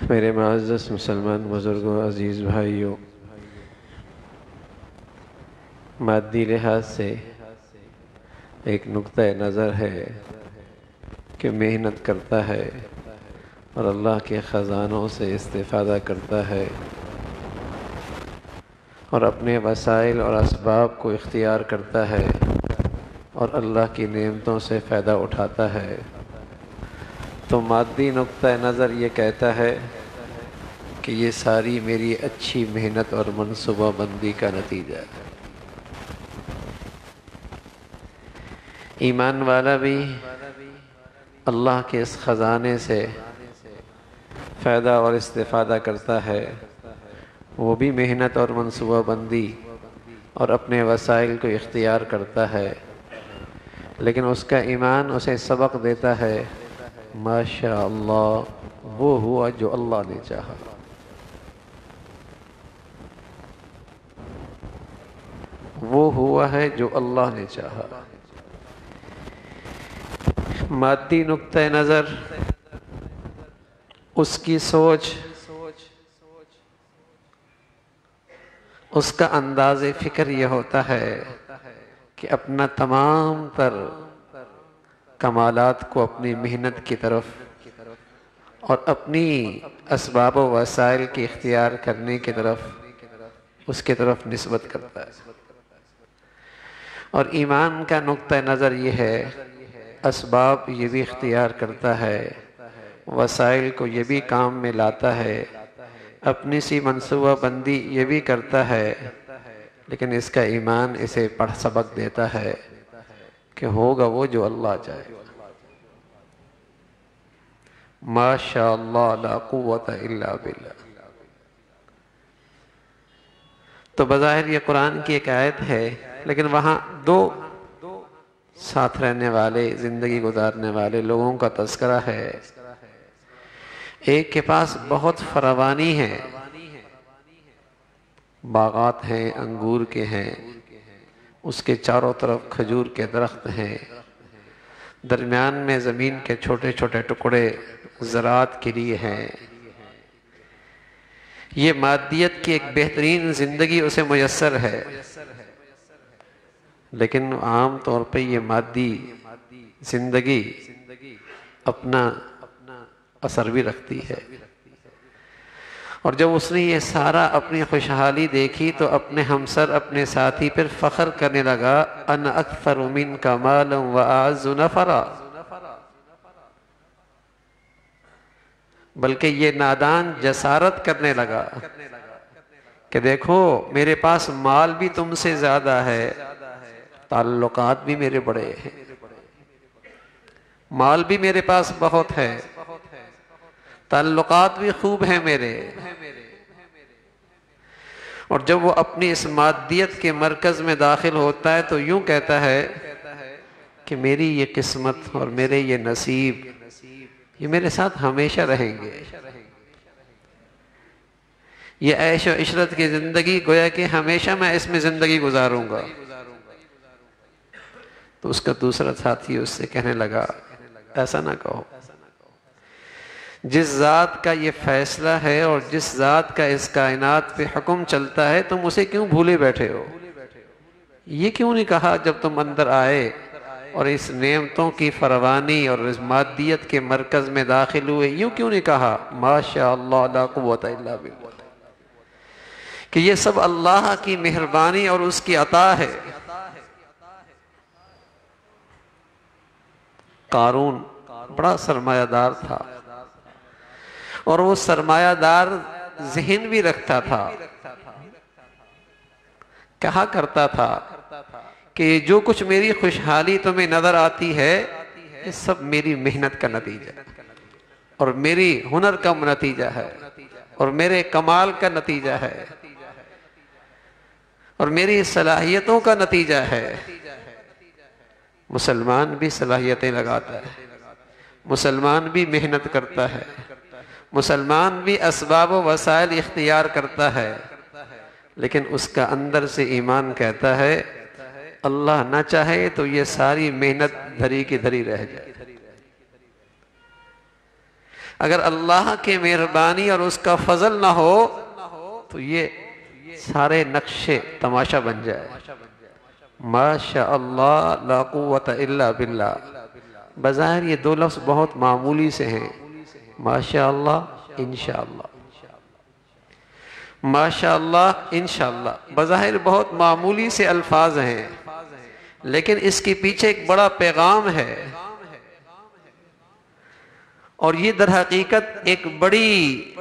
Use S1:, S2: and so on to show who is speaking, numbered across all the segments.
S1: میرے معزز مسلمان بزرگوں، عزیز بھائیوں، مادی لحاظ سے ایک نقطہ نظر ہے کہ محنت کرتا ہے اور اللہ کے خزانوں سے استفادہ کرتا ہے اور اپنے وسائل اور اسباب کو اختیار کرتا ہے اور اللہ کی نعمتوں سے فائدہ اٹھاتا ہے، تو مادی نقطہ نظر یہ کہتا ہے کہ یہ ساری میری اچھی محنت اور منصوبہ بندی کا نتیجہ ہے۔ ایمان والا بھی اللہ کے اس خزانے سے فائدہ اور استفادہ کرتا ہے، وہ بھی محنت اور منصوبہ بندی اور اپنے وسائل کو اختیار کرتا ہے، لیکن اس کا ایمان اسے سبق دیتا ہے ماشاء اللہ وہ ہوا جو اللہ نے چاہا۔ وہ ہوا ہے جو اللہ نے چاہا۔ مادی نقطہ نظر، اس کی سوچ، اس کا انداز فکر یہ ہوتا ہے کہ اپنا تمام تر کمالات کو اپنی محنت کی طرف اور اپنی اسباب و وسائل کی اختیار کرنے کی طرف اس کی طرف نسبت کرتا ہے، اور ایمان کا نقطہ نظر یہ ہے اسباب یہ بھی اختیار کرتا ہے، وسائل کو یہ بھی کام میں لاتا ہے، اپنی سی منصوبہ بندی یہ بھی کرتا ہے، لیکن اس کا ایمان اسے سبق دیتا ہے کہ ہوگا وہ جو اللہ چاہے۔ ماشاء اللہ لا قوت الا باللہ۔ تو بظاہر یہ قرآن کی ایک آیت ہے، لیکن وہاں دو ساتھ رہنے والے، زندگی گزارنے والے لوگوں کا تذکرہ ہے۔ ایک کے پاس بہت فراوانی ہے، باغات ہیں، انگور کے ہیں، اس کے چاروں طرف کھجور کے درخت ہیں، درمیان میں زمین کے چھوٹے چھوٹے ٹکڑے زراعت کے لیے ہیں۔ یہ مادیت کی ایک بہترین زندگی اسے میسر ہے، لیکن عام طور پہ یہ مادی زندگی اپنا اثر بھی رکھتی ہے، اور جب اس نے یہ سارا اپنی خوشحالی دیکھی تو اپنے ہمسر، اپنے ساتھی پر فخر کرنے لگا، انا اکثر منک مالا واعز نفرا، بلکہ یہ نادان جسارت کرنے لگا کہ دیکھو میرے پاس مال بھی تم سے زیادہ ہے، تعلقات بھی میرے بڑے ہیں، مال بھی میرے پاس بہت ہے، تعلقات بھی خوب ہیں میرے۔ اور جب وہ اپنی اس مادیت کے مرکز میں داخل ہوتا ہے تو یوں کہتا ہے کہ میری یہ قسمت اور میرے یہ نصیب یہ میرے ساتھ ہمیشہ رہیں گے، یہ عیش و عشرت کی زندگی گویا کہ ہمیشہ میں اس میں زندگی گزاروں گا۔ تو اس کا دوسرا ساتھی اس سے کہنے لگا ایسا نہ کہو، جس ذات کا یہ فیصلہ ہے اور جس ذات کا اس کائنات پہ حکم چلتا ہے تم اسے کیوں بھولے بیٹھے ہو؟ یہ کیوں نہیں کہا جب تم اندر آئے اور اس نعمتوں کی فراوانی اور اس مادیت کے مرکز میں داخل ہوئے، یوں کیوں نہیں کہا ماشاء اللہ لا قوت الا باللہ، کہ یہ سب اللہ کی مہربانی اور اس کی عطا ہے۔ قارون بڑا سرمایہ دار تھا، اور وہ سرمایہ دار ذہن بھی رکھتا تھا، کہا کرتا تھا کہ جو کچھ میری خوشحالی تمہیں نظر آتی ہے یہ سب میری محنت کا نتیجہ ہے، اور میری ہنر کا نتیجہ ہے، اور میرے کمال کا نتیجہ ہے، اور میری صلاحیتوں کا نتیجہ ہے۔ مسلمان بھی صلاحیتیں لگاتا ہے، مسلمان بھی محنت کرتا ہے، مسلمان بھی اسباب و وسائل اختیار کرتا ہے، لیکن اس کا اندر سے ایمان کہتا ہے اللہ نہ چاہے تو یہ ساری محنت دھری کی دھری رہ جائے۔ اگر اللہ کی مہربانی اور اس کا فضل نہ ہو تو یہ سارے نقشے تماشا بن جائے. ماشاء اللہ لا قوت الا باللہ. بظاہر یہ دو لفظ بہت معمولی سے ہیں، ماشاء اللہ انشاءاللہ. ماشاء اللہ انشاءاللہ بظاہر بہت معمولی سے الفاظ ہیں، لیکن اس کے پیچھے ایک بڑا پیغام ہے، اور یہ در حقیقت ایک بڑی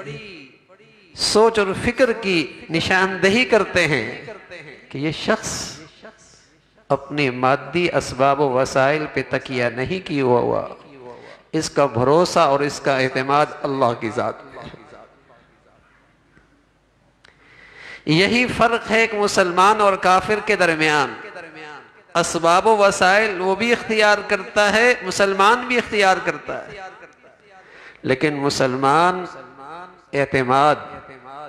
S1: سوچ اور فکر کی نشاندہی کرتے ہیں کہ یہ شخص اپنے مادی اسباب و وسائل پہ تکیہ نہیں کیا ہوا، اس کا بھروسہ اور اس کا اعتماد اللہ کی ذات میں ہے. یہی فرق ہے ایک مسلمان اور کافر کے درمیان. اسباب و وسائل وہ بھی اختیار کرتا ہے، مسلمان بھی اختیار کرتا ہے، لیکن مسلمان اعتماد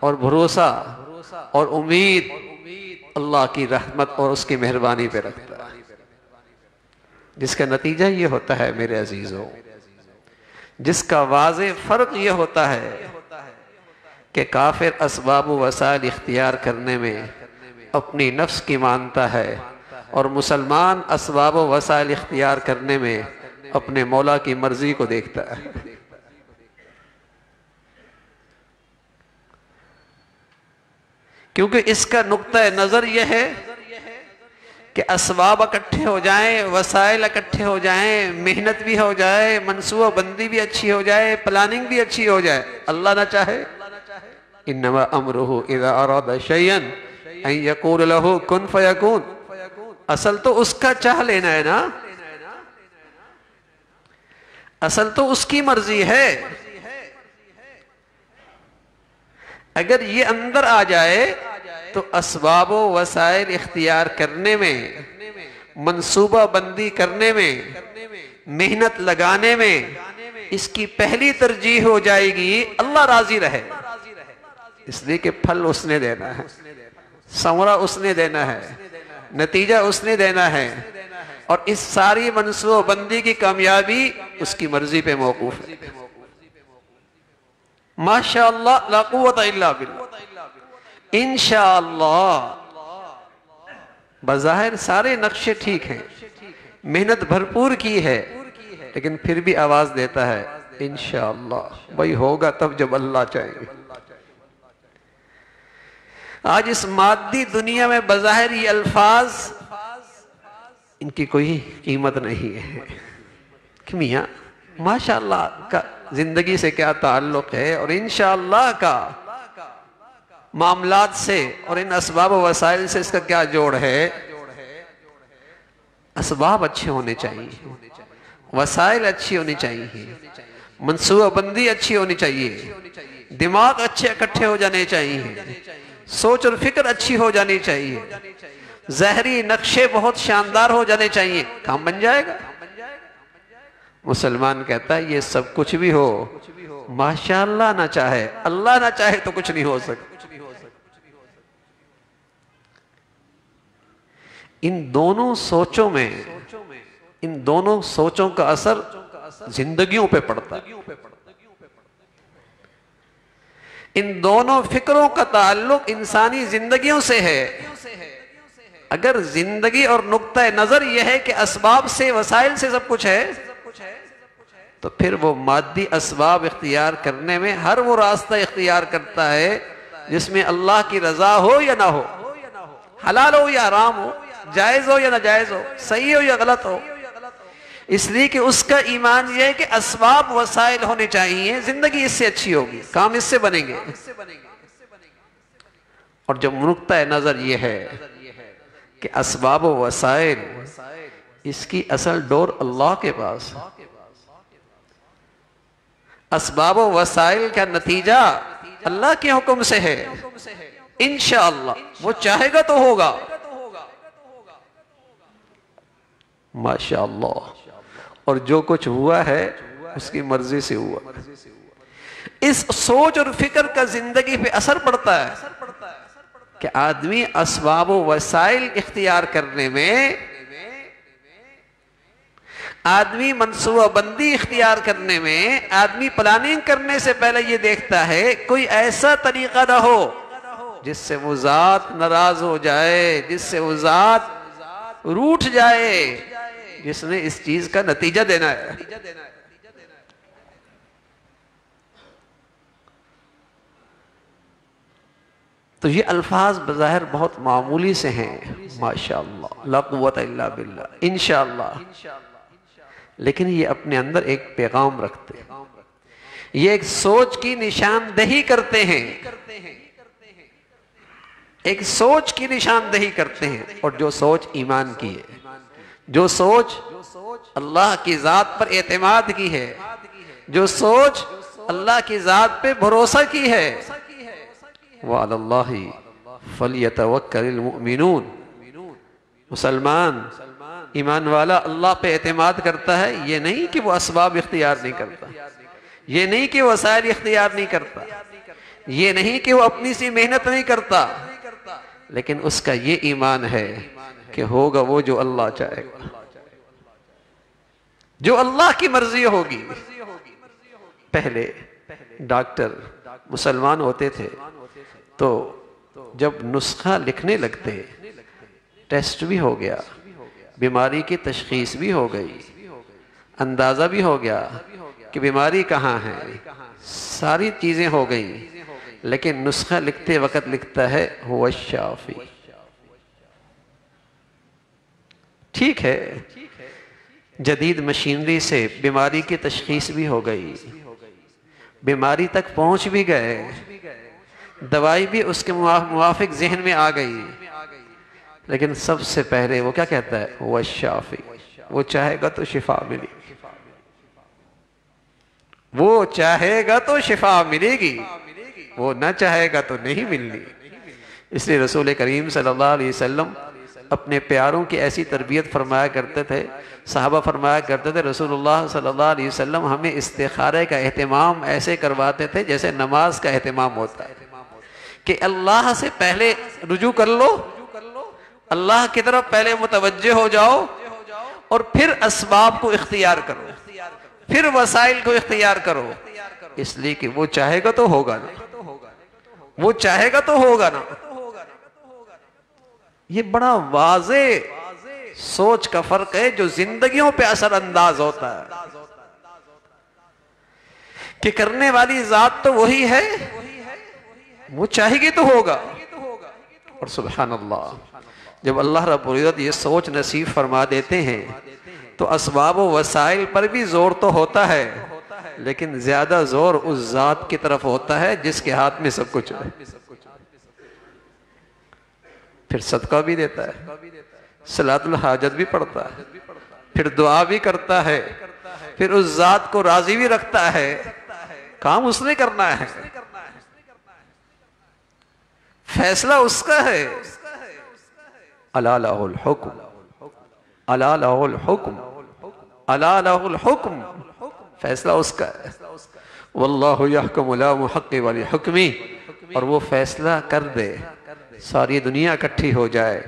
S1: اور بھروسہ اور امید اللہ کی رحمت اور اس کی مہربانی پہ رکھتا ہے، جس کا نتیجہ یہ ہوتا ہے میرے عزیزوں، جس کا واضح فرق یہ ہوتا ہے کہ کافر اسباب و وسائل اختیار کرنے میں اپنی نفس کی مانتا ہے، اور مسلمان اسباب و وسائل اختیار کرنے میں اپنے مولا کی مرضی کو دیکھتا ہے. کیونکہ اس کا نقطہ نظر یہ ہے کہ اسباب اکٹھے ہو جائیں، وسائل اکٹھے ہو جائیں، محنت بھی ہو جائے، منصوبہ بندی بھی اچھی ہو جائے، پلاننگ بھی اچھی ہو جائے، اللہ نہ چاہے. انما امرہ اذا اراد شیئا ان یقول لہ کن فیکون. اصل تو اس کا چاہ لینا ہے نا، اصل تو اس کی مرضی ہے. اگر یہ اندر آ جائے تو اسباب و وسائل اختیار کرنے میں، منصوبہ بندی کرنے میں، محنت لگانے میں اس کی پہلی ترجیح ہو جائے گی اللہ راضی رہے. اس لیے کہ پھل اس نے دینا ہے، ثمرہ اس نے دینا ہے، نتیجہ اس نے دینا ہے، اور اس ساری منصوبہ بندی کی کامیابی اس کی مرضی پہ موقوف ہے. ماشاءاللہ لا قوت الا باللہ. انشاءاللہ بظاہر سارے نقشے ٹھیک ہیں، محنت بھرپور کی ہے، لیکن پھر بھی آواز دیتا ہے انشاءاللہ. بھائی ہوگا تب جب اللہ چاہے گے. آج اس مادی دنیا میں بظاہر یہ الفاظ ان کی کوئی قیمت نہیں ہے کہ میاں ماشاءاللہ کا زندگی سے کیا تعلق ہے، اور انشاءاللہ کا معاملات سے اور ان اسباب و وسائل سے اس کا کیا جوڑ ہے. اسباب اچھے ہونے چاہیے، وسائل اچھی ہونی چاہیے، منصوبہ بندی اچھی ہونی چاہیے، دماغ اچھے اکٹھے ہو جانے چاہیے، سوچ اور فکر اچھی ہو جانی چاہیے، ظاہری نقشے بہت شاندار ہو جانے چاہیے، کام بن جائے گا. مسلمان کہتا ہے یہ سب کچھ بھی ہو، ماشاءاللہ نہ چاہے، اللہ نہ چاہے تو کچھ نہیں ہو سکتا. ان دونوں سوچوں میں، ان دونوں سوچوں کا اثر زندگیوں پہ پڑتا ہے. ان دونوں فکروں کا تعلق انسانی زندگیوں سے ہے. اگر زندگی اور نقطہ نظر یہ ہے کہ اسباب سے، وسائل سے سب کچھ ہے، تو پھر وہ مادی اسباب اختیار کرنے میں ہر وہ راستہ اختیار کرتا ہے جس میں اللہ کی رضا ہو یا نہ ہو، حلال ہو یا حرام ہو، جائز ہو یا ناجائز ہو، صحیح ہو یا غلط ہو. اس لیے کہ اس کا ایمان یہ ہے کہ اسباب وسائل ہونے چاہیے، زندگی اس سے اچھی ہوگی، کام اس سے بنیں گے. اور جب نقطہ نظر یہ ہے کہ اسباب و وسائل اس کی اصل ڈور اللہ کے پاس، اسباب و وسائل کا نتیجہ اللہ کے حکم سے ہے، انشاءاللہ وہ چاہے گا تو ہوگا. ماشاءاللہ. اور جو کچھ ہوا ہے اس کی مرضی سے ہوا. اس سوچ اور فکر کا زندگی پہ اثر پڑتا ہے کہ آدمی اسباب و وسائل اختیار کرنے میں آدمی منصوبہ بندی اختیار کرنے میں، آدمی پلاننگ کرنے سے پہلے یہ دیکھتا ہے کوئی ایسا طریقہ نہ ہو جس سے وہ ذات ناراض ہو جائے، جس سے وہ ذات روٹھ جائے جس نے اس چیز کا نتیجہ دینا ہے۔ تو یہ الفاظ بظاہر بہت معمولی سے ہیں، ماشاءاللہ لا قوت الا باللہ، انشاءاللہ، لیکن یہ اپنے اندر ایک پیغام رکھتے ہیں، یہ ایک سوچ کی نشاندہی کرتے ہیں، ایک سوچ کی نشاندہی کرتے ہیں، اور جو سوچ ایمان کی ہے، جو سوچ اللہ کی ذات پر اعتماد کی ہے، جو سوچ اللہ کی ذات پہ بھروسہ کی ہے، وَعَلَى اللَّهِ فَلْيَتَوَكَّلِ الْمُؤْمِنُونَ، مسلمان ایمان والا اللہ پہ اعتماد کرتا ہے، یہ نہیں کہ وہ اسباب اختیار نہیں کرتا، یہ نہیں کہ وہ وسائل اختیار نہیں کرتا، یہ نہیں کہ وہ اپنی سی محنت نہیں کرتا، لیکن اس کا یہ ایمان ہے کہ ہوگا وہ جو اللہ چاہے گا، جو اللہ کی مرضی ہوگی۔ پہلے ڈاکٹر مسلمان ہوتے تھے تو جب نسخہ لکھنے لگتے، ٹیسٹ بھی ہو گیا، بیماری کی تشخیص بھی ہو گئی، اندازہ بھی ہو گیا کہ بیماری کہاں ہے، ساری چیزیں ہو گئیں، لیکن نسخہ لکھتے وقت لکھتا ہے هو الشافی۔ ٹھیک ہے، جدید مشینری سے بیماری کی تشخیص بھی ہو گئی، بیماری تک پہنچ بھی گئے، دوائی بھی اس کے موافق ذہن میں آ گئی، لیکن سب سے پہلے وہ کیا کہتا ہے؟ وہ الشافی، وہ چاہے گا تو شفا ملے گی، وہ چاہے گا تو شفا ملے گی، وہ نہ چاہے گا تو نہیں ملنی۔ اس لیے رسول کریم صلی اللہ علیہ وسلم اپنے پیاروں کی ایسی تربیت فرمایا کرتے تھے، صحابہ فرمایا کرتے تھے رسول اللہ صلی اللہ علیہ وسلم ہمیں استخارے کا اہتمام ایسے کرواتے تھے جیسے نماز کا اہتمام ہوتا ہے، کہ اللہ سے پہلے رجوع کر لو، اللہ کی طرف پہلے متوجہ ہو جاؤ، اور پھر اسباب کو اختیار کرو، پھر وسائل کو اختیار کرو، اس لیے کہ وہ چاہے گا تو ہوگا نا، وہ چاہے گا تو ہوگا نا۔ یہ بڑا واضح سوچ کا فرق ہے جو زندگیوں پہ اثر انداز ہوتا ہے، کہ کرنے والی ذات تو وہی ہے، وہ چاہے گی تو ہوگا۔ اور سبحان اللہ، جب اللہ رب العزت یہ سوچ نصیب فرما دیتے ہیں تو اسباب و وسائل پر بھی زور تو ہوتا ہے، لیکن زیادہ زور اس ذات کی طرف ہوتا ہے جس کے ہاتھ میں سب کچھ ہے۔ پھر صدقہ بھی دیتا ہے، صلاۃ الحاجت بھی پڑھتا ہے، پھر دعا بھی کرتا ہے، پھر اس ذات کو راضی بھی رکھتا ہے، کام اس نے کرنا ہے، فیصلہ اس کا ہے۔ الا لہ الحکم، الا لہ الحکم، الا لہ الحکم، فیصلہ اس کا ہے۔ واللہ یحکم لا محق ولحکمی، اور وہ فیصلہ کر دے، ساری دنیا اکٹھی ہو جائے،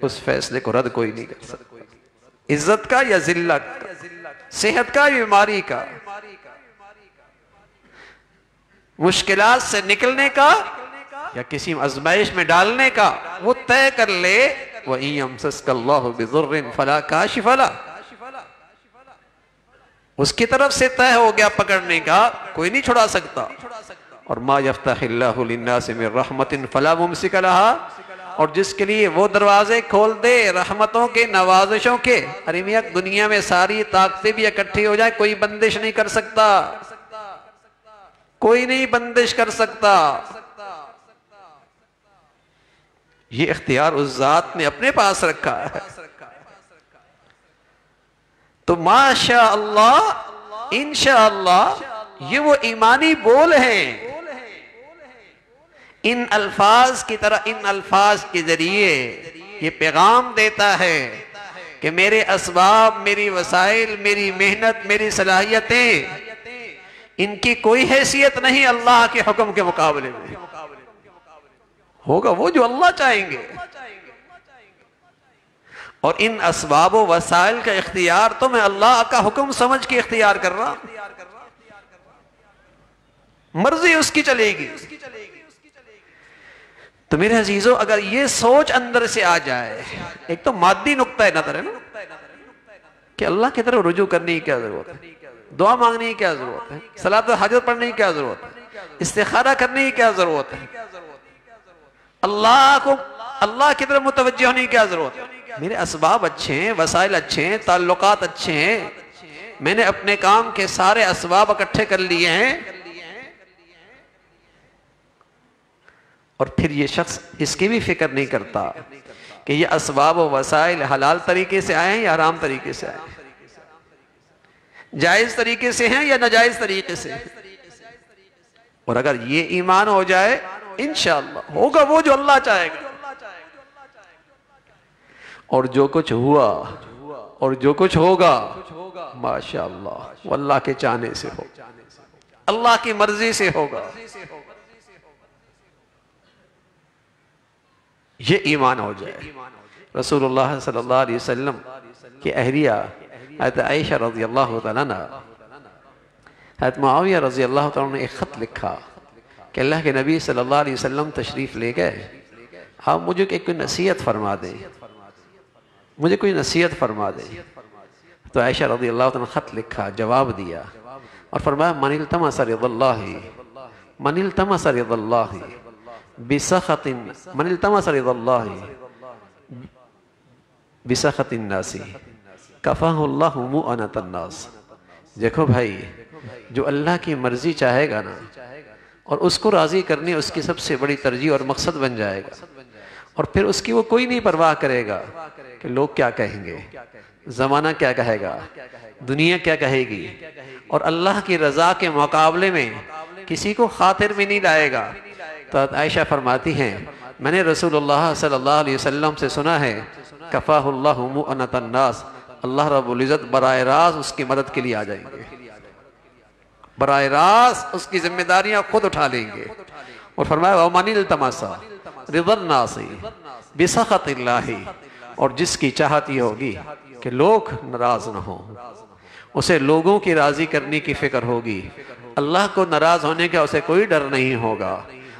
S1: اس فیصلے کو رد کوئی نہیں کر سکتا، عزت کا یا ذلت کا، صحت کا یا بیماری کا، مشکلات سے نکلنے کا یا کسی آزمائش میں ڈالنے کا، وہ طے کر لے۔ وَإِن يَمْسَسْكَ اللَّهُ بِضُرٍّ فَلَا كَاشِفَ لَهُ، اس کی طرف سے طے ہو گیا پکڑنے کا، کوئی نہیں چھڑا سکتا۔ اور مَا يَفْتَحِ اللَّهُ لِلنَّاسِ مِن رَحْمَةٍ فَلَا مُمْسِكَ لَهَا، اور جس کے لیے وہ دروازے کھول دے رحمتوں کے، نوازشوں کے، ارے میاں دنیا میں ساری طاقتیں بھی اکٹھی ہو جائیں، کوئی بندش نہیں کر سکتا، کوئی نہیں بندش کر سکتا۔ یہ اختیار اس ذات نے اپنے پاس رکھا ہے۔ تو ماشاء اللہ، انشاءاللہ، یہ وہ ایمانی بول ہیں، ان الفاظ کی طرح، ان الفاظ کے ذریعے یہ پیغام دیتا ہے کہ میرے اسباب، میری وسائل، میری محنت، میری صلاحیتیں، ان کی کوئی حیثیت نہیں اللہ کے حکم کے مقابلے میں، ہوگا وہ جو اللہ چاہیں گے۔ اور ان اسباب و وسائل کا اختیار تو میں اللہ کا حکم سمجھ کے اختیار کر رہا ہوں، مرضی اس کی چلے گی۔ تو میرے عزیزو، اگر یہ سوچ اندر سے آ جائے، ایک تو مادی نقطہ نظر ہے نا کہ اللہ کی طرف رجوع کرنے کی کیا ضرورت ہے، دعا مانگنے کی کیا ضرورت ہے، صلاۃ الحاجت پڑھنے کی کیا ضرورت ہے، استخارہ کرنے کی کیا ضرورت ہے، اللہ کی طرف متوجہ ہونے کی کیا ضرورت ہے۔ میرے اسباب اچھے ہیں، وسائل اچھے ہیں، تعلقات اچھے ہیں، میں نے اپنے کام کے سارے اسباب اکٹھے کر لیے ہیں، اور پھر یہ شخص اس کی بھی فکر نہیں کرتا کہ یہ اسباب و وسائل حلال طریقے سے آئے ہیں یا حرام طریقے سے آئے ہیں، جائز طریقے سے ہیں یا ناجائز طریقے سے ہیں۔ اور اگر یہ ایمان ہو جائے، انشاءاللہ ہوگا وہ جو اللہ چاہے گا، اور جو کچھ ہوا اور جو کچھ ہوگا ماشاءاللہ وہ اللہ کے چاہنے سے ہوگا، اللہ کی مرضی سے ہوگا۔ یہ ایمان ہو جائے۔ رسول اللہ صلی اللہ علیہ وسلم کی اہلیہ حضرت عائشہ رضی اللہ تعالیٰ عنہ، حضرت معاویہ رضی اللہ تعالیٰ عنہ نے ایک خط لکھا کہ اللہ کے نبی صلی اللہ علیہ وسلم تشریف لے گئے، آپ مجھے کوئی نصیحت فرما دیں، مجھے کوئی نصیحت فرما دیں۔ تو عائشہ رضی اللہ تعالیٰ نے خط لکھا، جواب دیا اور فرمایا من التمس رضا اللہ، من التمس رضا اللہ بسخط، من التمس رضا اللہ بسخط الناس کفاہ اللہ مؤنۃ الناس۔ دیکھو بھائی، جو اللہ کی مرضی چاہے گا نا اور اس کو راضی کرنے اس کی سب سے بڑی ترجیح اور مقصد بن جائے گا، اور پھر اس کی وہ کوئی نہیں پرواہ کرے گا کہ لوگ کیا کہیں گے، زمانہ کیا کہے گا، دنیا کیا کہے گی، اور اللہ کی رضا کے مقابلے میں کسی کو خاطر میں نہیں لائے گا۔ تو عائشہ فرماتی ہیں میں نے رسول اللہ صلی اللہ علیہ وسلم سے سنا ہے کفاہ اللہ مؤنۃ الناس، اللہ رب العزت براہ راست اس کی مدد کے لیے آ جائیں گے، براہ راست اس کی ذمہ داریاں خود اٹھا لیں گے۔ اور فرمایا وَمَنِ الْتَمَسَ رِضَا النَّاسِ بِسَخَطِ اللَّهِ، اور جس کی چاہتی ہوگی کہ لوگ ناراض نہ ہوں، اسے لوگوں کی راضی کرنے کی فکر ہوگی، اللہ کو ناراض ہونے کا اسے کوئی ڈر نہیں ہوگا،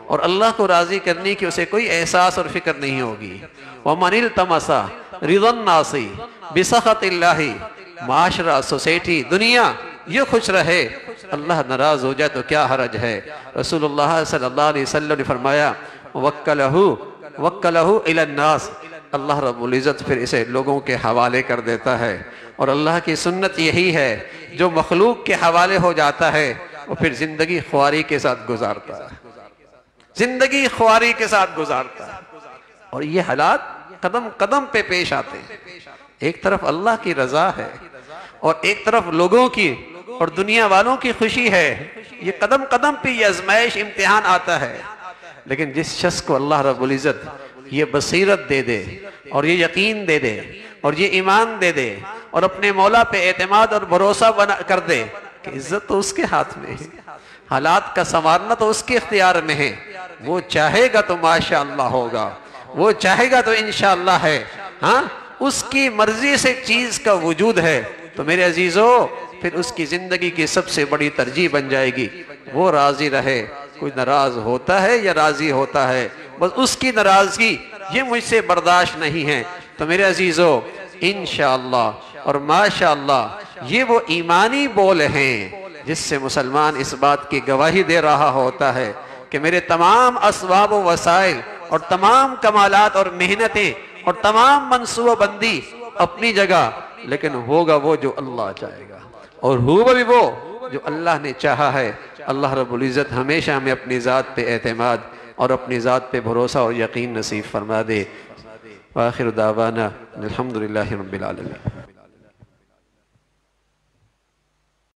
S1: اور اللہ کو راضی کرنے کی اسے کوئی احساس اور فکر نہیں ہوگی۔ وَمَنِ الْتَمَسَ رِضَا النَّاسِ بِسَخَطِ اللَّهِ، معاشرہ، سوسائٹی، دنیا یہ خوش رہے، اللہ ناراض ہو جائے تو کیا حرج ہے۔ رسول اللہ صلی اللہ علیہ وسلم نے فرمایا وَوَكَّلَهُ إِلَى النَّاسِ، اللہ رب العزت پھر اسے لوگوں کے حوالے کر دیتا ہے، اور اللہ کی سنت یہی ہے جو مخلوق کے حوالے ہو جاتا ہے وہ پھر زندگی خواری کے ساتھ گزارتا ہے، زندگی خواری کے ساتھ گزارتا ہے۔ اور یہ حالات قدم قدم پہ پیش آتے ہیں، ایک طرف اللہ کی رضا ہے اور ایک طرف لوگوں کی اور دنیا والوں کی خوشی ہے، یہ قدم قدم پہ یہ آزمائش امتحان آتا ہے۔ لیکن جس شخص کو اللہ رب العزت یہ بصیرت دے دے اور یہ یقین دے دے اور یہ ایمان دے دے اور اپنے مولا پہ اعتماد اور بھروسہ کر دے کہ عزت تو اس کے ہاتھ میں ہے، حالات کا سنوارنا تو اس کے اختیار میں ہے، وہ چاہے گا تو ماشاءاللہ ہوگا، وہ چاہے گا تو انشاءاللہ ہے، ہاں اس کی مرضی سے چیز کا وجود ہے۔ تو میرے عزیزو، پھر اس کی زندگی کی سب سے بڑی ترجیح بن جائے گی وہ راضی رہے، کوئی ناراض ہوتا ہے یا راضی ہوتا ہے، بس اس کی ناراضگی یہ مجھ سے برداشت نہیں ہے۔ تو میرے عزیزو، انشاءاللہ اور ماشاءاللہ یہ وہ ایمانی بول ہیں جس سے مسلمان اس بات کی گواہی دے رہا ہوتا ہے کہ میرے تمام اسباب و وسائل اور تمام کمالات اور محنتیں اور تمام منصوبہ بندی اپنی جگہ، لیکن ہوگا وہ جو اللہ چاہے گا، اور ہوگا بھی وہ جو اللہ نے چاہا ہے۔ اللہ رب العزت ہمیشہ ہمیں اپنی ذات پہ اعتماد اور اپنی ذات پہ بھروسہ اور یقین نصیب فرما دے۔ وآخر دعوانا الحمدللہ رب العالمین۔